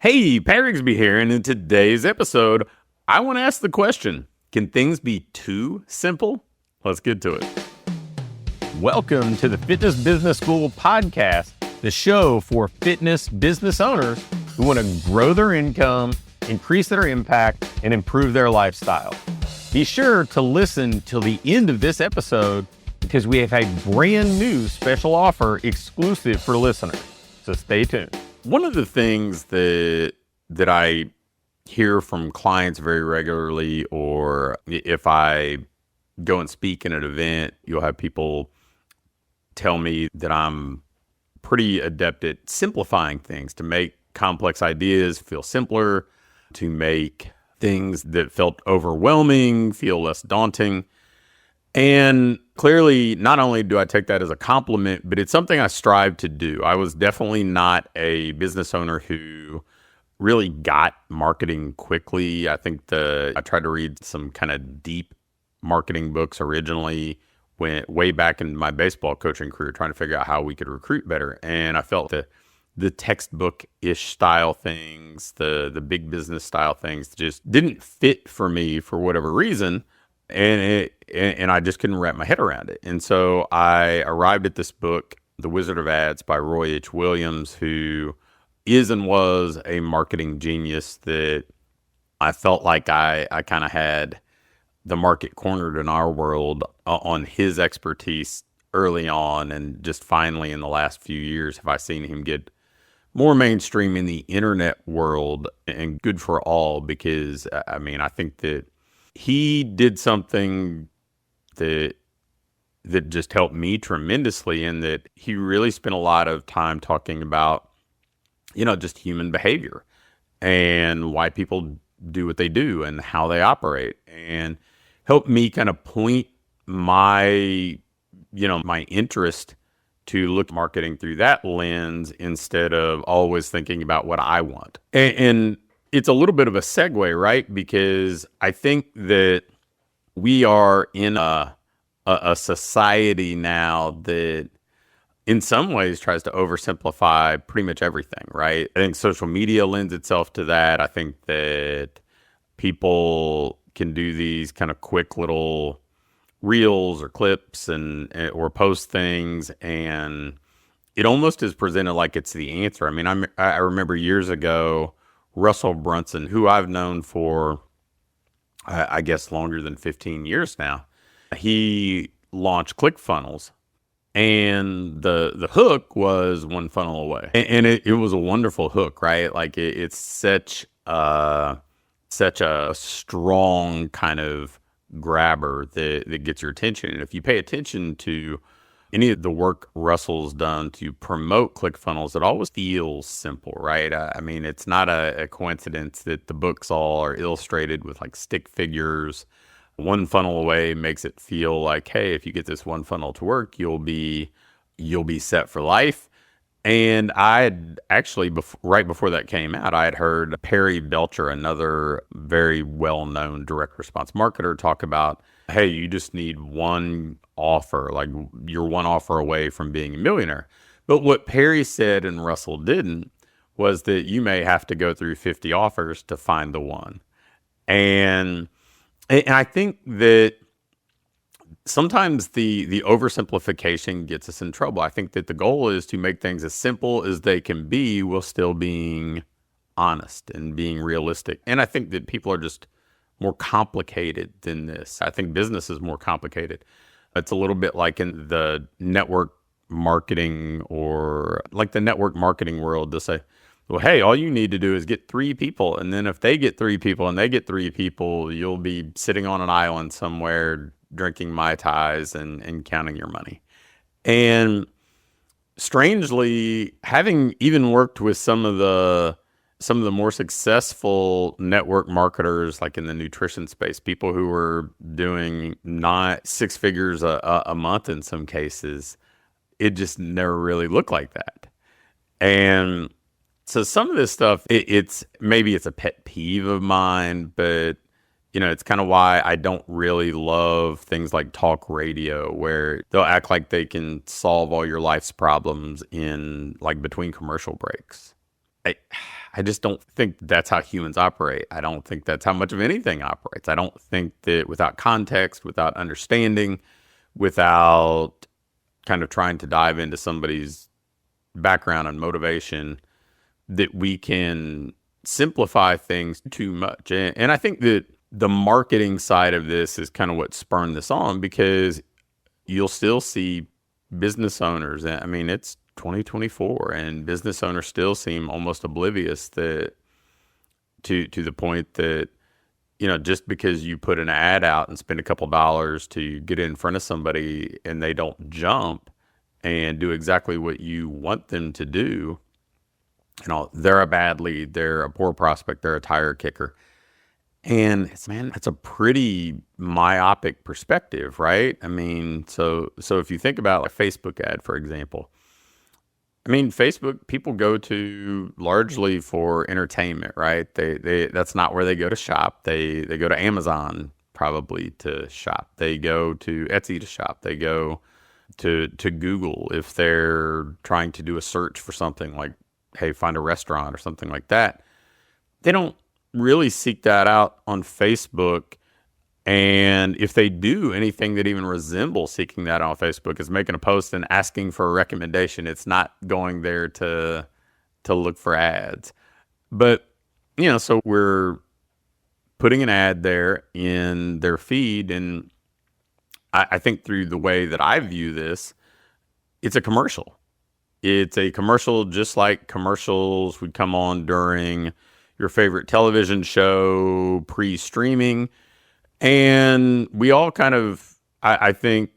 Hey, Pat Rigsby here, and in today's episode, I want to ask the question, can things be too simple? Let's get to it. Welcome to the Fitness Business School podcast, the show for fitness business owners who want to grow their income, increase their impact, and improve their lifestyle. Be sure to listen till the end of this episode because we have a brand new special offer exclusive for listeners. So stay tuned. One of the things that I hear from clients very regularly, or if I go and speak in an event, you'll have people tell me that I'm pretty adept at simplifying things to make complex ideas feel simpler, to make things that felt overwhelming feel less daunting. And clearly, not only do I take that as a compliment, but it's something I strive to do. I was definitely not a business owner who really got marketing quickly. I tried to read some kind of deep marketing books originally way back in my baseball coaching career, trying to figure out how we could recruit better. And I felt the textbook-ish style things, the big business style things just didn't fit for me for whatever reason. And I just couldn't wrap my head around it. And so I arrived at this book, The Wizard of Ads by Roy H. Williams, who is and was a marketing genius that I felt like I kind of had the market cornered in our world on his expertise early on. And just finally in the last few years have I seen him get more mainstream in the internet world, and good for all, because I think that he did something that just helped me tremendously, in that he really spent a lot of time talking about, just human behavior and why people do what they do and how they operate, and helped me kind of point my interest to look at marketing through that lens instead of always thinking about what I want. And it's a little bit of a segue, right? Because I think that we are in a society now that in some ways tries to oversimplify pretty much everything, right? I think social media lends itself to that. I think that people can do these kind of quick little reels or clips or post things, and it almost is presented like it's the answer. I remember years ago, Russell Brunson, who I've known for, I guess, longer than 15 years now, he launched ClickFunnels, and the hook was one funnel away. And it was a wonderful hook, right? Like it's such a strong kind of grabber that gets your attention. And if you pay attention to any of the work Russell's done to promote ClickFunnels, it always feels simple, right? It's not a coincidence that the books all are illustrated with like stick figures. One funnel away makes it feel like, hey, if you get this one funnel to work, you'll be set for life. And I had actually, right before that came out, I had heard Perry Belcher, another very well-known direct response marketer, talk about, hey, you just need one offer, like you're one offer away from being a millionaire. But what Perry said and Russell didn't was that you may have to go through 50 offers to find the one. And I think that sometimes the oversimplification gets us in trouble. I think that the goal is to make things as simple as they can be while still being honest and being realistic. And I think that people are just more complicated than this. I think business is more complicated. It's a little bit like in the network marketing or like the network marketing world to say, well, hey, all you need to do is get 3 people. And then if they get 3 people and they get 3 people, you'll be sitting on an island somewhere drinking Mai Tais and counting your money. And strangely, having even worked with some of the more successful network marketers, like in the nutrition space, people who were doing not 6 figures a month in some cases, it just never really looked like that. And so some of this stuff, it's a pet peeve of mine, but it's kind of why I don't really love things like talk radio, where they'll act like they can solve all your life's problems in like between commercial breaks. I just don't think that's how humans operate. I don't think that's how much of anything operates. I don't think that without context, without understanding, without kind of trying to dive into somebody's background and motivation, that we can simplify things too much. And I think that the marketing side of this is kind of what spurned this on, because you'll still see business owners. I mean, it's 2024 and business owners still seem almost oblivious that to the point that, just because you put an ad out and spend a couple dollars to get in front of somebody and they don't jump and do exactly what you want them to do, they're a bad lead, they're a poor prospect, they're a tire kicker. And that's a pretty myopic perspective, right? I mean, so if you think about like Facebook ad, for example, I mean, Facebook, people go to largely for entertainment, right? They that's not where they go to shop. They go to Amazon probably to shop. They go to Etsy to shop. They go to Google if they're trying to do a search for something like, hey, find a restaurant or something like that. They don't really seek that out on Facebook. And if they do anything that even resembles seeking that on Facebook, is making a post and asking for a recommendation. It's not going there to look for ads. But, so we're putting an ad there in their feed. And I think through the way that I view this, it's a commercial. It's a commercial just like commercials would come on during your favorite television show pre-streaming. And we all kind of, I think,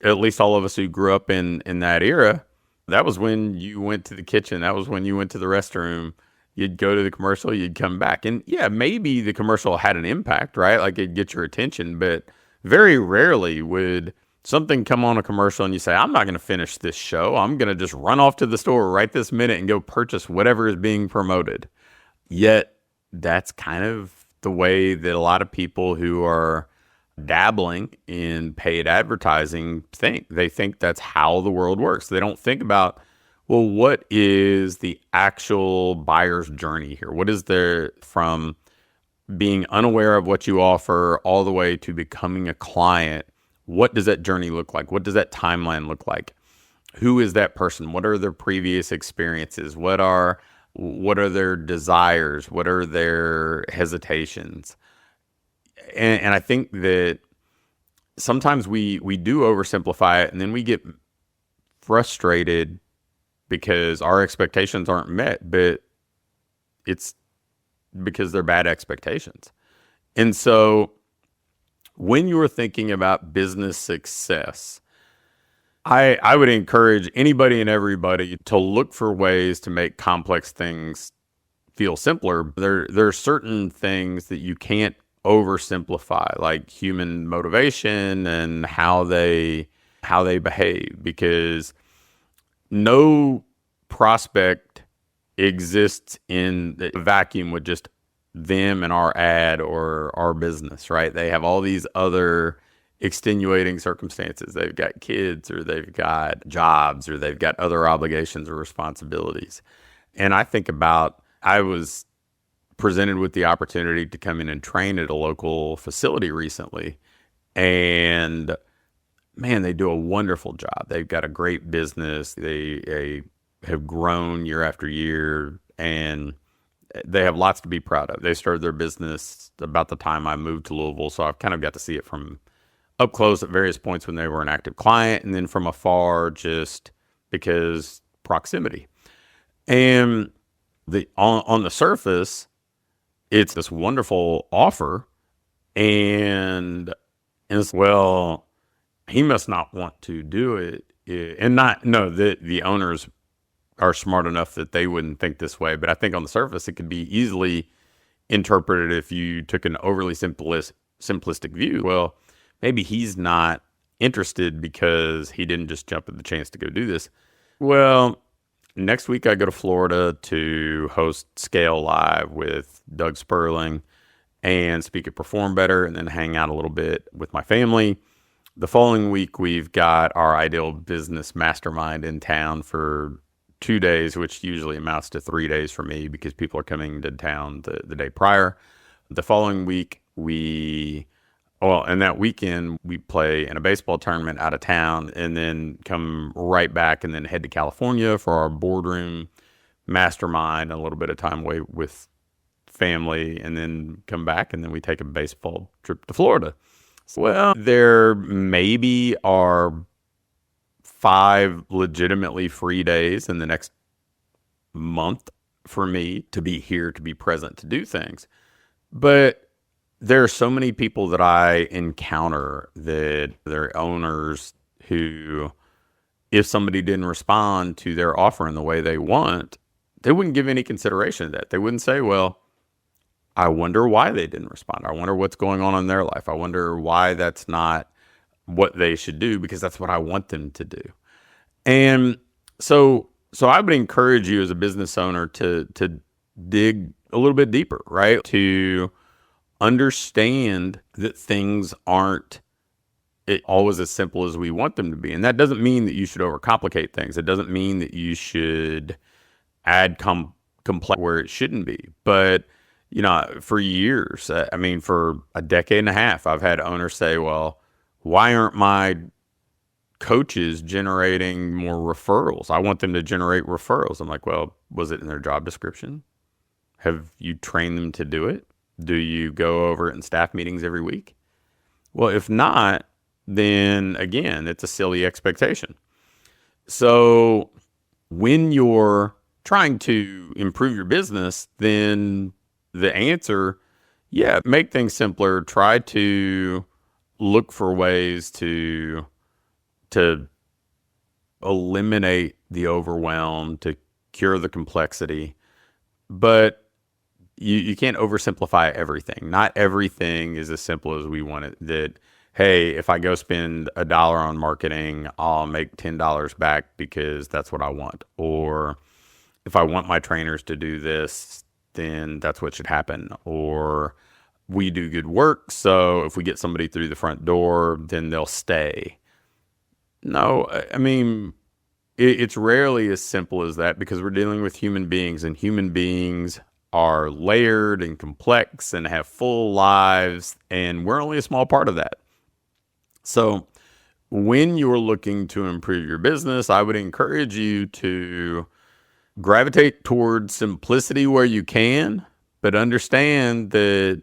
at least all of us who grew up in that era, that was when you went to the kitchen. That was when you went to the restroom. You'd go to the commercial, you'd come back. And yeah, maybe the commercial had an impact, right? Like it'd get your attention, but very rarely would something come on a commercial and you say, I'm not going to finish this show. I'm going to just run off to the store right this minute and go purchase whatever is being promoted. Yet that's kind of the way that a lot of people who are dabbling in paid advertising think. They think that's how the world works. They don't think about, well, what is the actual buyer's journey here? What is there from being unaware of what you offer all the way to becoming a client? What does that journey look like? What does that timeline look like? Who is that person? What are their previous experiences? What are their desires? What are their hesitations? And I think that sometimes we do oversimplify it, and then we get frustrated because our expectations aren't met, but it's because they're bad expectations. And so when you're thinking about business success, I would encourage anybody and everybody to look for ways to make complex things feel simpler. There are certain things that you can't oversimplify, like human motivation and how they behave, because no prospect exists in a vacuum with just them and our ad or our business, right? They have all these other extenuating circumstances. They've got kids, or they've got jobs, or they've got other obligations or responsibilities. And I think about, I was presented with the opportunity to come in and train at a local facility recently. And man, they do a wonderful job. They've got a great business. They have grown year after year, and they have lots to be proud of. They started their business about the time I moved to Louisville, so I've kind of got to see it from up close at various points when they were an active client, and then from afar just because proximity. And on the surface, it's this wonderful offer, and it's, well, he must not want to do it. And the owners are smart enough that they wouldn't think this way. But I think on the surface, it could be easily interpreted if you took an overly simplistic view. Well, maybe he's not interested because he didn't just jump at the chance to go do this. Well, next week I go to Florida to host Scale Live with Doug Sperling and speak at Perform Better, and then hang out a little bit with my family. The following week, we've got our Ideal Business Mastermind in town for 2 days, which usually amounts to 3 days for me because people are coming to town the day prior. The following week, and that weekend, we play in a baseball tournament out of town and then come right back and then head to California for our boardroom mastermind, a little bit of time away with family, and then come back and then we take a baseball trip to Florida. Well, there maybe are 5 legitimately free days in the next month for me to be here, to be present, to do things. But there are so many people that I encounter that they're owners who, if somebody didn't respond to their offer in the way they want, they wouldn't give any consideration to that. They wouldn't say, well, I wonder why they didn't respond. I wonder what's going on in their life. I wonder why that's not what they should do, because that's what I want them to do. And so I would encourage you as a business owner to dig a little bit deeper, right? To understand that things aren't always as simple as we want them to be. And that doesn't mean that you should overcomplicate things. It doesn't mean that you should add complex where it shouldn't be. But, for years, for a decade and a half, I've had owners say, well, why aren't my coaches generating more referrals? I want them to generate referrals. I'm like, well, was it in their job description? Have you trained them to do it? Do you go over it in staff meetings every week? Well, if not, then again, it's a silly expectation. So when you're trying to improve your business, then the answer, make things simpler. Try to look for ways to eliminate the overwhelm, to cure the complexity. But you can't oversimplify everything. Not everything is as simple as we want it. That, hey, if I go spend $1 on marketing, I'll make $10 back because that's what I want. Or if I want my trainers to do this, then that's what should happen. Or we do good work, so if we get somebody through the front door, then they'll stay. No, it's rarely as simple as that, because we're dealing with human beings, and human beings are layered and complex and have full lives, and we're only a small part of that. So when you're looking to improve your business, I would encourage you to gravitate towards simplicity where you can, but understand that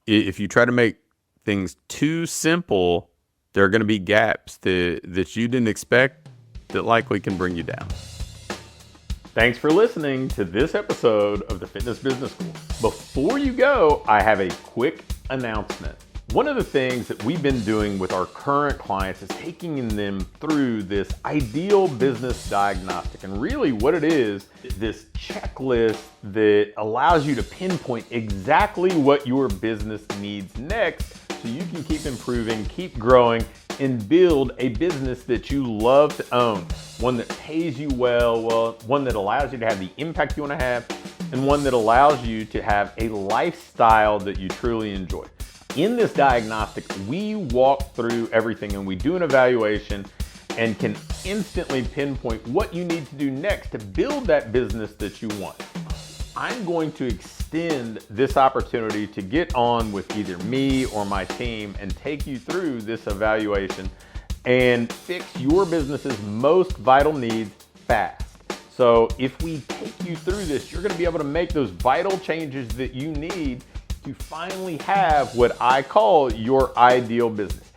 if you try to make things too simple, there are going to be gaps that you didn't expect that likely can bring you down. Thanks for listening to this episode of the Fitness Business School. Before you go, I have a quick announcement. One of the things that we've been doing with our current clients is taking them through this Ideal Business Diagnostic. And really what it is this checklist that allows you to pinpoint exactly what your business needs next, so you can keep improving, keep growing, and build a business that you love to own. One that pays you well, one that allows you to have the impact you want to have, and one that allows you to have a lifestyle that you truly enjoy. In this diagnostic, we walk through everything and we do an evaluation and can instantly pinpoint what you need to do next to build that business that you want. I'm going to extend this opportunity to get on with either me or my team and take you through this evaluation and fix your business's most vital needs fast. So if we take you through this, you're going to be able to make those vital changes that you need to finally have what I call your ideal business.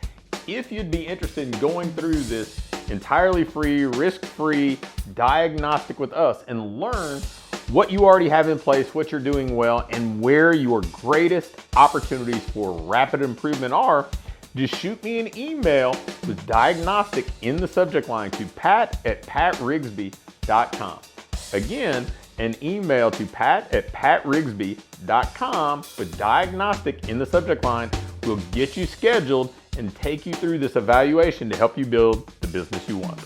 If you'd be interested in going through this entirely free, risk-free diagnostic with us and learn what you already have in place, what you're doing well, and where your greatest opportunities for rapid improvement are, just shoot me an email with diagnostic in the subject line to pat@patrigsby.com. Again, an email to pat@patrigsby.com with diagnostic in the subject line will get you scheduled and take you through this evaluation to help you build the business you want.